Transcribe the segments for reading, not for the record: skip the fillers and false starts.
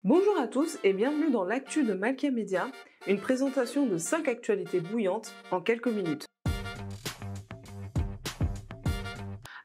Bonjour à tous et bienvenue dans l'actu de Malkia Media, une présentation de 5 actualités bouillantes en quelques minutes.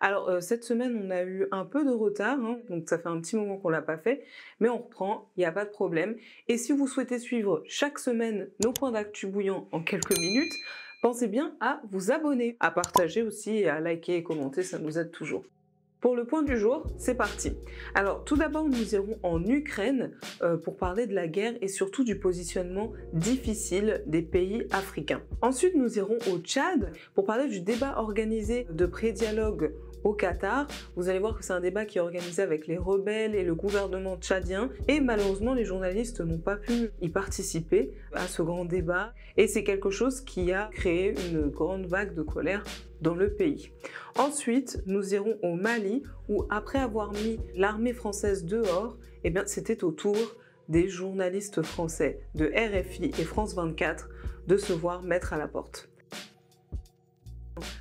Alors cette semaine on a eu un peu de retard, donc ça fait un petit moment qu'on l'a pas fait, mais on reprend, il n'y a pas de problème. Et si vous souhaitez suivre chaque semaine nos points d'actu bouillants en quelques minutes, pensez bien à vous abonner, à partager aussi et à liker et commenter, ça nous aide toujours. Pour le point du jour, c'est parti. Alors tout d'abord, nous irons en Ukraine pour parler de la guerre et surtout du positionnement difficile des pays africains. Ensuite, nous irons au Tchad pour parler du débat organisé de pré-dialogue au Qatar. Vous allez voir que c'est un débat qui est organisé avec les rebelles et le gouvernement tchadien et malheureusement les journalistes n'ont pas pu y participer à ce grand débat et c'est quelque chose qui a créé une grande vague de colère dans le pays. Ensuite, nous irons au Mali où après avoir mis l'armée française dehors, c'était au tour des journalistes français de RFI et France 24 de se voir mettre à la porte.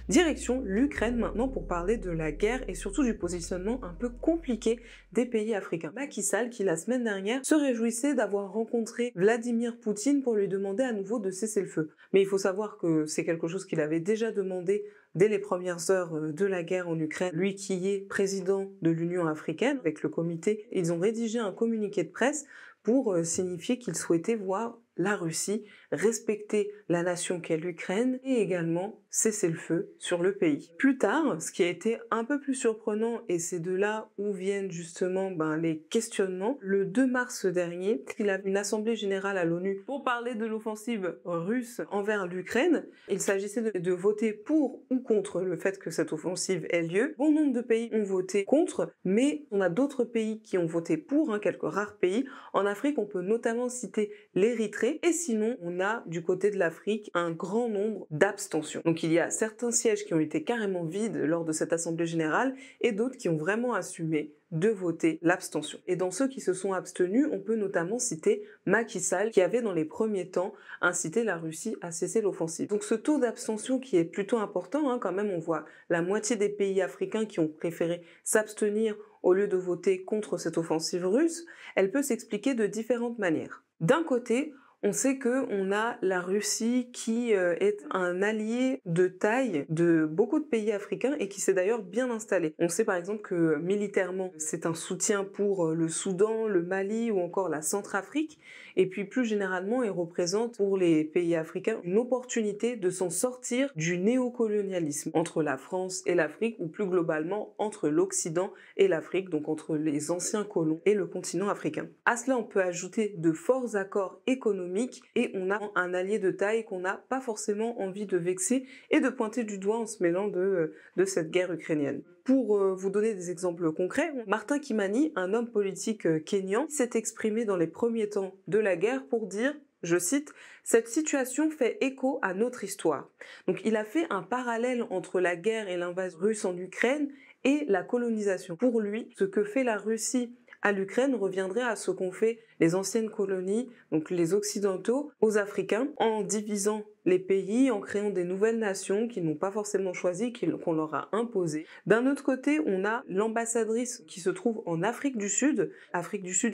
Direction l'Ukraine maintenant pour parler de la guerre et surtout du positionnement un peu compliqué des pays africains. Macky Sall qui la semaine dernière se réjouissait d'avoir rencontré Vladimir Poutine pour lui demander à nouveau de cesser le feu. Mais il faut savoir que c'est quelque chose qu'il avait déjà demandé dès les premières heures de la guerre en Ukraine. Lui qui est président de l'Union africaine avec le comité, ils ont rédigé un communiqué de presse pour signifier qu'ils souhaitaient voir la Russie respecter la nation qu'est l'Ukraine et également cesser le feu sur le pays. Plus tard, ce qui a été un peu plus surprenant, et c'est de là où viennent justement les questionnements, le 2 mars dernier, il a une assemblée générale à l'ONU pour parler de l'offensive russe envers l'Ukraine. Il s'agissait de voter pour ou contre le fait que cette offensive ait lieu. Bon nombre de pays ont voté contre, mais on a d'autres pays qui ont voté pour, quelques rares pays. En Afrique, on peut notamment citer l'Érythrée, et sinon, on a du côté de l'Afrique un grand nombre d'abstentions. Donc il y a certains sièges qui ont été carrément vides lors de cette assemblée générale et d'autres qui ont vraiment assumé de voter l'abstention. Et dans ceux qui se sont abstenus, on peut notamment citer Macky Sall qui avait dans les premiers temps incité la Russie à cesser l'offensive. Donc ce taux d'abstention qui est plutôt important, quand même on voit la moitié des pays africains qui ont préféré s'abstenir au lieu de voter contre cette offensive russe, elle peut s'expliquer de différentes manières. D'un côté, on sait qu'on a la Russie qui est un allié de taille de beaucoup de pays africains et qui s'est d'ailleurs bien installé. On sait par exemple que militairement, c'est un soutien pour le Soudan, le Mali ou encore la Centrafrique. Et puis plus généralement, il représente pour les pays africains une opportunité de s'en sortir du néocolonialisme entre la France et l'Afrique ou plus globalement entre l'Occident et l'Afrique, donc entre les anciens colons et le continent africain. À cela, on peut ajouter de forts accords économiques et on a un allié de taille qu'on n'a pas forcément envie de vexer et de pointer du doigt en se mêlant de cette guerre ukrainienne. Pour vous donner des exemples concrets, Martin Kimani, un homme politique kényan, s'est exprimé dans les premiers temps de la guerre pour dire, je cite, « Cette situation fait écho à notre histoire ». Donc il a fait un parallèle entre la guerre et l'invasion russe en Ukraine et la colonisation. Pour lui, ce que fait la Russie à l'Ukraine reviendrait à ce qu'ont fait les anciennes colonies, donc les Occidentaux, aux Africains, en divisant les pays, en créant des nouvelles nations qu'ils n'ont pas forcément choisies, qu'on leur a imposées. D'un autre côté, on a l'ambassadrice qui se trouve en Afrique du Sud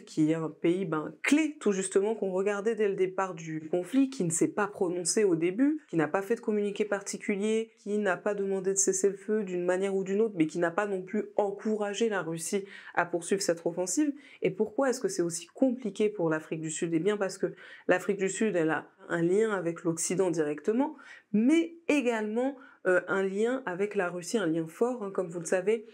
qui est un pays clé tout justement qu'on regardait dès le départ du conflit, qui ne s'est pas prononcé au début, qui n'a pas fait de communiqué particulier, qui n'a pas demandé de cesser le feu d'une manière ou d'une autre, mais qui n'a pas non plus encouragé la Russie à poursuivre cette offensive. Et pourquoi est-ce que c'est aussi compliqué pour l'Afrique du Sud? Eh bien parce que l'Afrique du Sud, elle a un lien avec l'Occident directement, mais également un lien avec la Russie, un lien fort, comme vous le savez.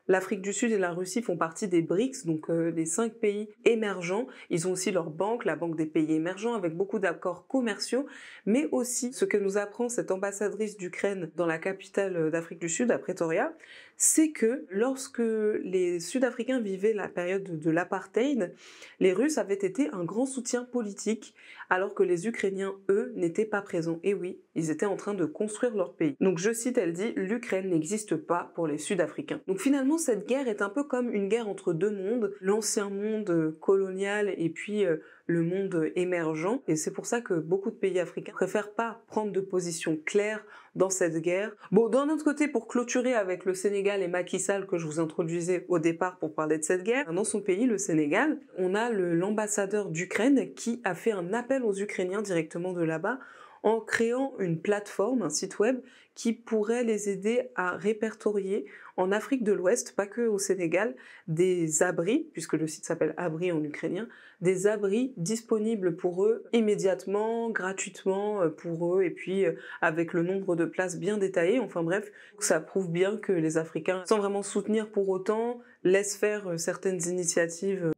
L'Afrique du Sud et la Russie font partie des BRICS, donc les 5 pays émergents. Ils ont aussi leur banque, la Banque des pays émergents, avec beaucoup d'accords commerciaux, mais aussi ce que nous apprend cette ambassadrice d'Ukraine dans la capitale d'Afrique du Sud, à Pretoria, c'est que lorsque les Sud-Africains vivaient la période de l'apartheid, les Russes avaient été un grand soutien politique, alors que les Ukrainiens, eux, n'étaient pas présents. Et oui, ils étaient en train de construire leur pays. Donc je cite, elle dit « L'Ukraine n'existe pas pour les Sud-Africains ». Donc finalement, cette guerre est un peu comme une guerre entre deux mondes, l'ancien monde colonial et puis le monde émergent. Et c'est pour ça que beaucoup de pays africains préfèrent pas prendre de position claire dans cette guerre. Bon, d'un autre côté, pour clôturer avec le Sénégal et Macky Sall que je vous introduisais au départ pour parler de cette guerre, dans son pays, le Sénégal, on a l'ambassadeur d'Ukraine qui a fait un appel aux Ukrainiens directement de là-bas en créant une plateforme, un site web qui pourrait les aider à répertorier en Afrique de l'Ouest, pas que au Sénégal, des abris, puisque le site s'appelle Abri en ukrainien, des abris disponibles pour eux immédiatement, gratuitement pour eux, et puis avec le nombre de places bien détaillé. Enfin bref, ça prouve bien que les Africains, sans vraiment soutenir pour autant, laissent faire certaines initiatives.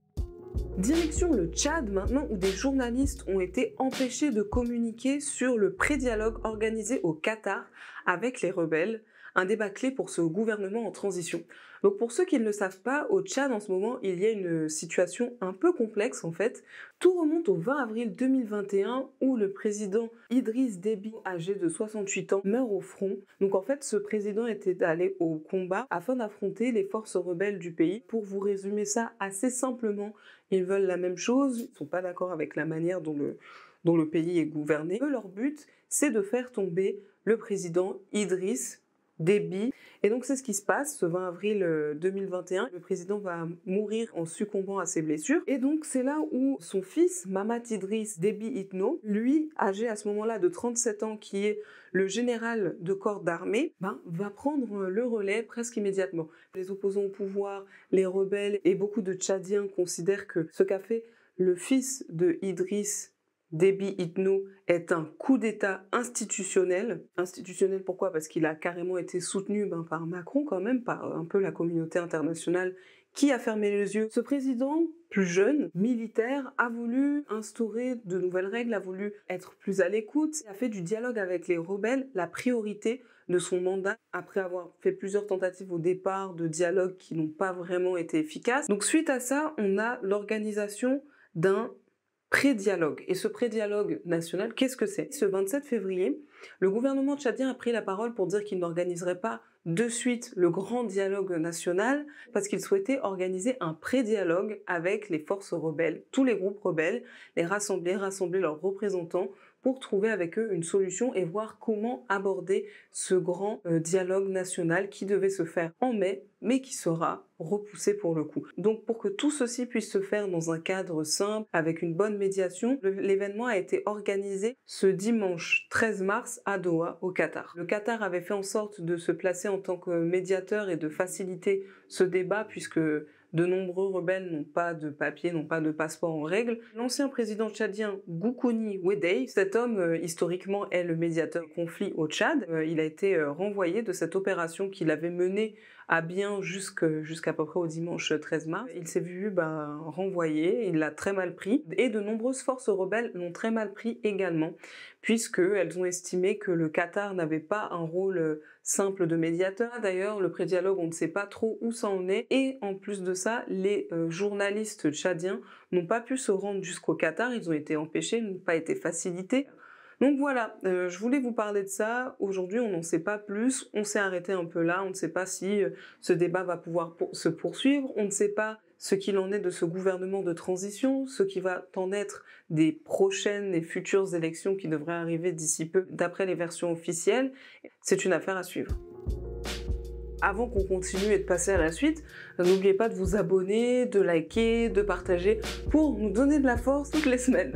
Direction le Tchad maintenant, où des journalistes ont été empêchés de communiquer sur le pré-dialogue organisé au Qatar avec les rebelles, un débat clé pour ce gouvernement en transition. Donc pour ceux qui ne le savent pas, au Tchad en ce moment, il y a une situation un peu complexe en fait. Tout remonte au 20 avril 2021 où le président Idriss Déby, âgé de 68 ans, meurt au front. Donc en fait, ce président était allé au combat afin d'affronter les forces rebelles du pays. Pour vous résumer ça assez simplement, ils veulent la même chose, ils ne sont pas d'accord avec la manière dont le pays est gouverné. Eux, leur but, c'est de faire tomber le président Idriss Déby. Et donc c'est ce qui se passe ce 20 avril 2021. Le président va mourir en succombant à ses blessures. Et donc c'est là où son fils, Mahamat Idriss Déby Itno, lui, âgé à ce moment-là de 37 ans, qui est le général de corps d'armée, va prendre le relais presque immédiatement. Les opposants au pouvoir, les rebelles et beaucoup de Tchadiens considèrent que ce qu'a fait le fils de Idriss Déby Itno est un coup d'État institutionnel. Institutionnel pourquoi? Parce qu'il a carrément été soutenu par Macron quand même, par un peu la communauté internationale qui a fermé les yeux. Ce président, plus jeune, militaire, a voulu instaurer de nouvelles règles, a voulu être plus à l'écoute, a fait du dialogue avec les rebelles la priorité de son mandat, après avoir fait plusieurs tentatives au départ de dialogue qui n'ont pas vraiment été efficaces. Donc suite à ça, on a l'organisation d'un pré-dialogue. Et ce pré-dialogue national, qu'est-ce que c'est? Ce 27 février, le gouvernement tchadien a pris la parole pour dire qu'il n'organiserait pas de suite le grand dialogue national parce qu'il souhaitait organiser un pré-dialogue avec les forces rebelles, tous les groupes rebelles, les rassembler leurs représentants pour trouver avec eux une solution et voir comment aborder ce grand dialogue national qui devait se faire en mai, mais qui sera repoussé pour le coup. Donc pour que tout ceci puisse se faire dans un cadre simple, avec une bonne médiation, l'événement a été organisé ce dimanche 13 mars à Doha, au Qatar. Le Qatar avait fait en sorte de se placer en tant que médiateur et de faciliter ce débat puisque de nombreux rebelles n'ont pas de papier, n'ont pas de passeport en règle. L'ancien président tchadien Goukouni Weddey, cet homme historiquement est le médiateur du conflit au Tchad. Il a été renvoyé de cette opération qu'il avait menée à bien jusqu'à peu près au dimanche 13 mars. Il s'est vu renvoyé, il l'a très mal pris et de nombreuses forces rebelles l'ont très mal pris également puisqu'elles ont estimé que le Qatar n'avait pas un rôle simple de médiateur. D'ailleurs, le pré-dialogue, on ne sait pas trop où ça en est et en plus de ça, les journalistes tchadiens n'ont pas pu se rendre jusqu'au Qatar, ils ont été empêchés, n'ont pas été facilités. Donc voilà, je voulais vous parler de ça. Aujourd'hui, on n'en sait pas plus. On s'est arrêté un peu là. On ne sait pas si ce débat va pouvoir se poursuivre. On ne sait pas ce qu'il en est de ce gouvernement de transition, ce qui va en être des prochaines et futures élections qui devraient arriver d'ici peu, d'après les versions officielles. C'est une affaire à suivre. Avant qu'on continue et de passer à la suite, n'oubliez pas de vous abonner, de liker, de partager pour nous donner de la force toutes les semaines.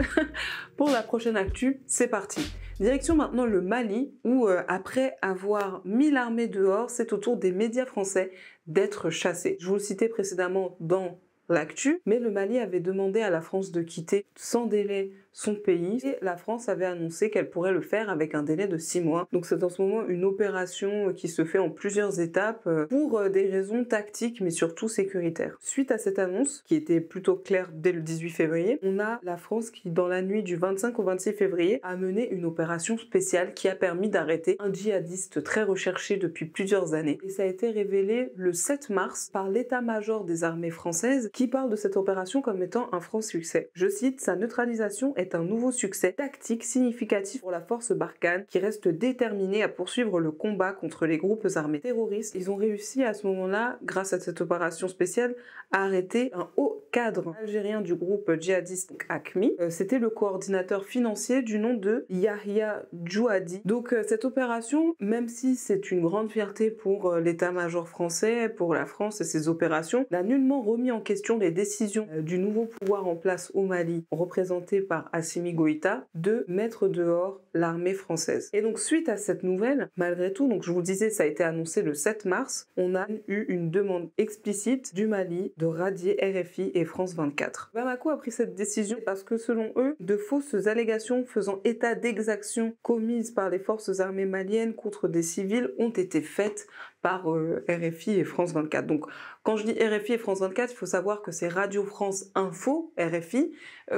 Pour la prochaine actu, c'est parti. Direction maintenant le Mali où après avoir mis l'armée dehors, c'est au tour des médias français d'être chassés. Je vous le citais précédemment dans l'actu, mais le Mali avait demandé à la France de quitter sans délai son pays et la France avait annoncé qu'elle pourrait le faire avec un délai de 6 mois. Donc c'est en ce moment une opération qui se fait en plusieurs étapes pour des raisons tactiques mais surtout sécuritaires. Suite à cette annonce, qui était plutôt claire dès le 18 février, on a la France qui, dans la nuit du 25 au 26 février, a mené une opération spéciale qui a permis d'arrêter un djihadiste très recherché depuis plusieurs années. Et ça a été révélé le 7 mars par l'état-major des armées françaises qui parle de cette opération comme étant un franc succès. Je cite, « Sa neutralisation est un nouveau succès tactique significatif pour la force Barkhane qui reste déterminée à poursuivre le combat contre les groupes armés terroristes. » Ils ont réussi à ce moment-là, grâce à cette opération spéciale, à arrêter un haut cadre algérien du groupe djihadiste AQMI. C'était le coordinateur financier du nom de Yahya Djouhadi. Donc cette opération, même si c'est une grande fierté pour l'état-major français, pour la France et ses opérations, n'a nullement remis en question les décisions du nouveau pouvoir en place au Mali, représenté par Assimi Goïta, de mettre dehors l'armée française. Et donc suite à cette nouvelle, malgré tout, donc je vous le disais, ça a été annoncé le 7 mars, on a eu une demande explicite du Mali de radier RFI et France 24. Bamako a pris cette décision parce que selon eux, de fausses allégations faisant état d'exactions commises par les forces armées maliennes contre des civils ont été faites par RFI et France 24. Donc quand je dis RFI et France 24, il faut savoir que c'est Radio France Info, RFI,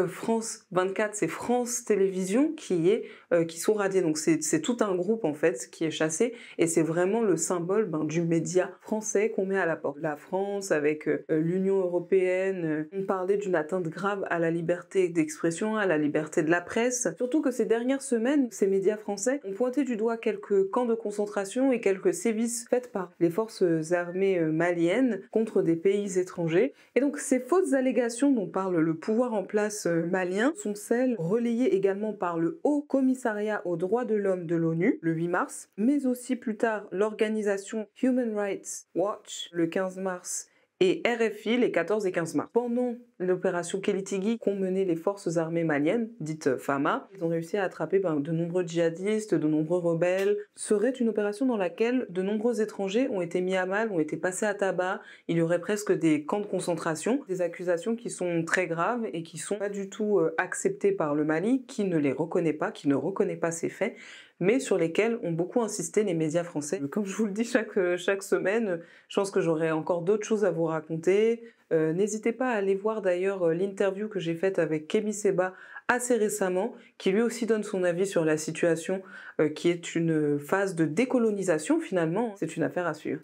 France 24 c'est France Télévisions qui sont radiés. Donc c'est tout un groupe en fait qui est chassé et c'est vraiment le symbole du média français qu'on met à la porte. La France avec l'Union européenne, on parlait d'une atteinte grave à la liberté d'expression, à la liberté de la presse. Surtout que ces dernières semaines, ces médias français ont pointé du doigt quelques camps de concentration et quelques sévices faits par les forces armées maliennes contre des pays étrangers. Et donc ces fausses allégations dont parle le pouvoir en place malien sont celles relayées également par le Haut Commissariat aux droits de l'homme de l'ONU le 8 mars, mais aussi plus tard l'organisation Human Rights Watch le 15 mars et RFI les 14 et 15 mars. Pendant l'opération Kelitigi qu'ont mené les forces armées maliennes, dites FAMA, ils ont réussi à attraper de nombreux djihadistes, de nombreux rebelles. Ce serait une opération dans laquelle de nombreux étrangers ont été mis à mal, ont été passés à tabac. Il y aurait presque des camps de concentration, des accusations qui sont très graves et qui sont pas du tout acceptées par le Mali, qui ne les reconnaît pas, qui ne reconnaît pas ces faits, mais sur lesquels ont beaucoup insisté les médias français. Comme je vous le dis chaque semaine, je pense que j'aurai encore d'autres choses à vous raconter. N'hésitez pas à aller voir d'ailleurs l'interview que j'ai faite avec Kémy Séba assez récemment, qui lui aussi donne son avis sur la situation, qui est une phase de décolonisation finalement. C'est une affaire à suivre.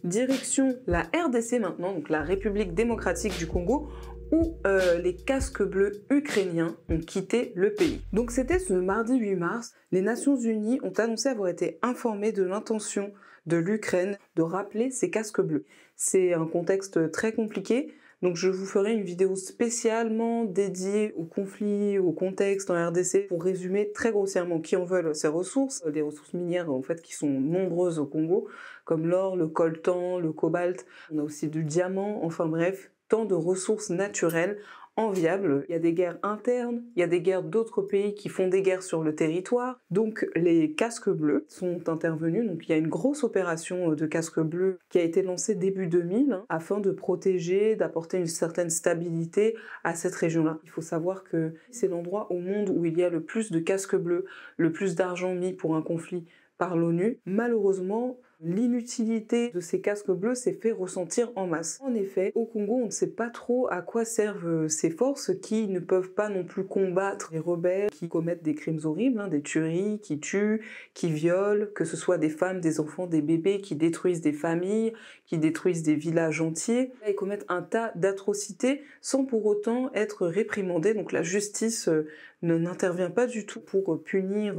Direction la RDC maintenant, donc la République démocratique du Congo, où les casques bleus ukrainiens ont quitté le pays. Donc c'était ce mardi 8 mars, les Nations Unies ont annoncé avoir été informées de l'intention de l'Ukraine de rappeler ces casques bleus. C'est un contexte très compliqué, donc je vous ferai une vidéo spécialement dédiée au conflit, au contexte en RDC pour résumer très grossièrement qui en veulent ces ressources, des ressources minières en fait qui sont nombreuses au Congo, comme l'or, le coltan, le cobalt, on a aussi du diamant, enfin bref, tant de ressources naturelles enviables. Il y a des guerres internes, il y a des guerres d'autres pays qui font des guerres sur le territoire. Donc les casques bleus sont intervenus. Donc il y a une grosse opération de casques bleus qui a été lancée début 2000 afin de protéger, d'apporter une certaine stabilité à cette région-là. Il faut savoir que c'est l'endroit au monde où il y a le plus de casques bleus, le plus d'argent mis pour un conflit par l'ONU. Malheureusement, l'inutilité de ces casques bleus s'est fait ressentir en masse. En effet, au Congo, on ne sait pas trop à quoi servent ces forces qui ne peuvent pas non plus combattre les rebelles qui commettent des crimes horribles, des tueries, qui tuent, qui violent, que ce soit des femmes, des enfants, des bébés, qui détruisent des familles, qui détruisent des villages entiers. Ils commettent un tas d'atrocités sans pour autant être réprimandés. Donc la justice n'intervient pas du tout pour punir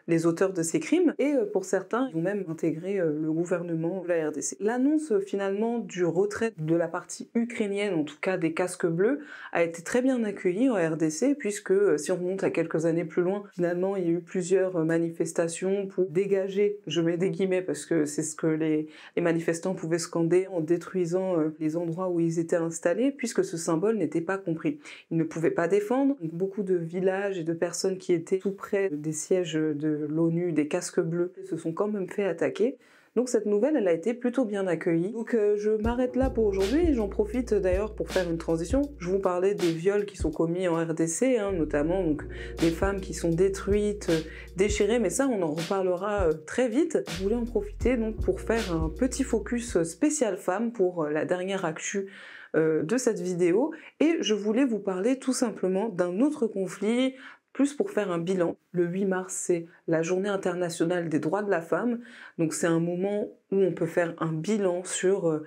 les auteurs de ces crimes. Et pour certains, ils ont même intégré le gouvernement de la RDC. L'annonce finalement du retrait de la partie ukrainienne, en tout cas des casques bleus, a été très bien accueillie en RDC puisque si on remonte à quelques années plus loin, finalement il y a eu plusieurs manifestations pour dégager, je mets des guillemets parce que c'est ce que les manifestants pouvaient scander en détruisant les endroits où ils étaient installés puisque ce symbole n'était pas compris. Ils ne pouvaient pas défendre, donc beaucoup de villages et de personnes qui étaient tout près des sièges de l'ONU, des casques bleus, se sont quand même fait attaquer. Donc cette nouvelle, elle a été plutôt bien accueillie. Donc je m'arrête là pour aujourd'hui et j'en profite d'ailleurs pour faire une transition. Je vous parlais des viols qui sont commis en RDC, notamment donc des femmes qui sont détruites, déchirées, mais ça on en reparlera très vite. Je voulais en profiter donc pour faire un petit focus spécial femmes pour la dernière actu de cette vidéo et je voulais vous parler tout simplement d'un autre conflit plus pour faire un bilan. Le 8 mars, c'est la journée internationale des droits de la femme, donc c'est un moment où on peut faire un bilan sur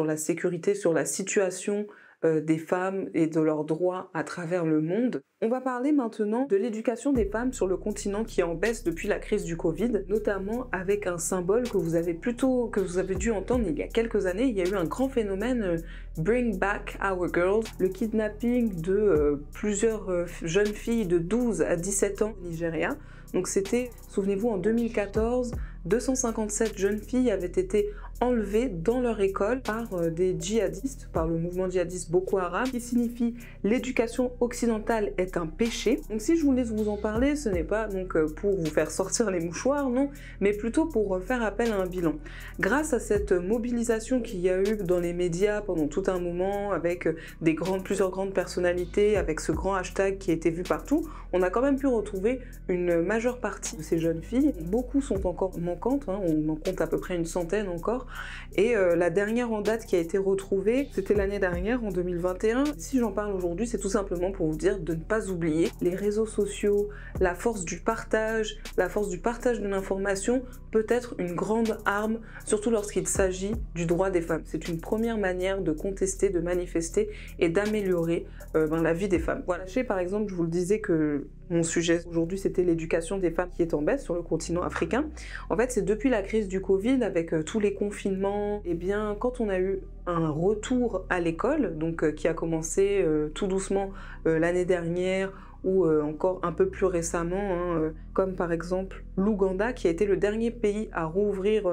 la sécurité, sur la situation des femmes et de leurs droits à travers le monde. On va parler maintenant de l'éducation des femmes sur le continent qui est en baisse depuis la crise du Covid, notamment avec un symbole que vous avez dû entendre il y a quelques années. Il y a eu un grand phénomène Bring Back Our Girls, le kidnapping de plusieurs jeunes filles de 12 à 17 ans au Nigeria. Donc c'était, souvenez-vous, en 2014, 257 jeunes filles avaient été enlevées dans leur école par des djihadistes, par le mouvement djihadiste Boko Haram, qui signifie l'éducation occidentale est un péché. Donc si je voulais vous en parler, ce n'est pas donc pour vous faire sortir les mouchoirs, non, mais plutôt pour faire appel à un bilan. Grâce à cette mobilisation qu'il y a eu dans les médias pendant tout un moment, avec plusieurs grandes personnalités, avec ce grand hashtag qui a été vu partout, on a quand même pu retrouver une majeure partie de ces jeunes filles. Beaucoup sont encore manquantes, hein, on en compte à peu près une centaine encore. Et la dernière en date qui a été retrouvée, c'était l'année dernière, en 2021. Si j'en parle aujourd'hui, c'est tout simplement pour vous dire de ne pas oublier les réseaux sociaux, la force du partage de l'information peut être une grande arme, surtout lorsqu'il s'agit du droit des femmes. C'est une première manière de contester, de manifester et d'améliorer la vie des femmes. Voilà, par exemple, je vous le disais que mon sujet aujourd'hui, c'était l'éducation des femmes qui est en baisse sur le continent africain. En fait, c'est depuis la crise du Covid, avec tous les confinements, et bien, quand on a eu un retour à l'école, donc qui a commencé tout doucement l'année dernière, ou encore un peu plus récemment, comme par exemple l'Ouganda, qui a été le dernier pays à rouvrir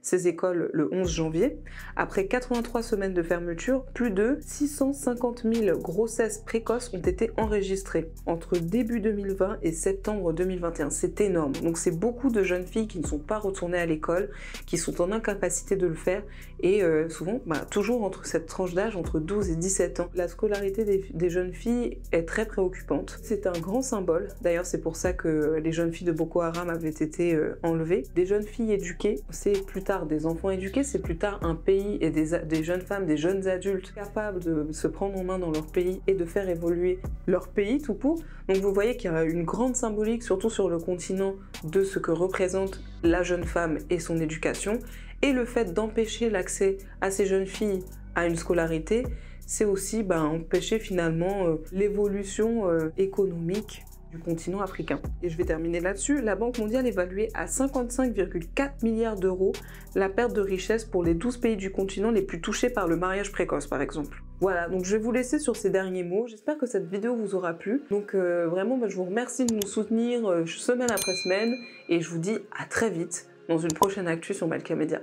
ses écoles le 11 janvier. Après 83 semaines de fermeture, plus de 650 000 grossesses précoces ont été enregistrées entre début 2020 et septembre 2021. C'est énorme. Donc c'est beaucoup de jeunes filles qui ne sont pas retournées à l'école, qui sont en incapacité de le faire, et souvent, toujours entre cette tranche d'âge, entre 12 et 17 ans. La scolarité des jeunes filles est très préoccupante. C'est un grand symbole. D'ailleurs, c'est pour ça que les jeunes filles de Boko Haram avaient été enlevées. Des jeunes filles éduquées, c'est plus tard des enfants éduqués, c'est plus tard un pays et des jeunes femmes, des jeunes adultes capables de se prendre en main dans leur pays et de faire évoluer leur pays tout court. Donc vous voyez qu'il y a une grande symbolique, surtout sur le continent, de ce que représente la jeune femme et son éducation. Et le fait d'empêcher l'accès à ces jeunes filles à une scolarité, c'est aussi empêcher finalement l'évolution économique du continent africain. Et je vais terminer là-dessus. La Banque mondiale évaluait à 55,4 milliards d'euros la perte de richesse pour les 12 pays du continent les plus touchés par le mariage précoce, par exemple. Voilà, donc je vais vous laisser sur ces derniers mots. J'espère que cette vidéo vous aura plu. Donc vraiment, je vous remercie de nous soutenir semaine après semaine. Et je vous dis à très vite dans une prochaine actu sur Malka Media.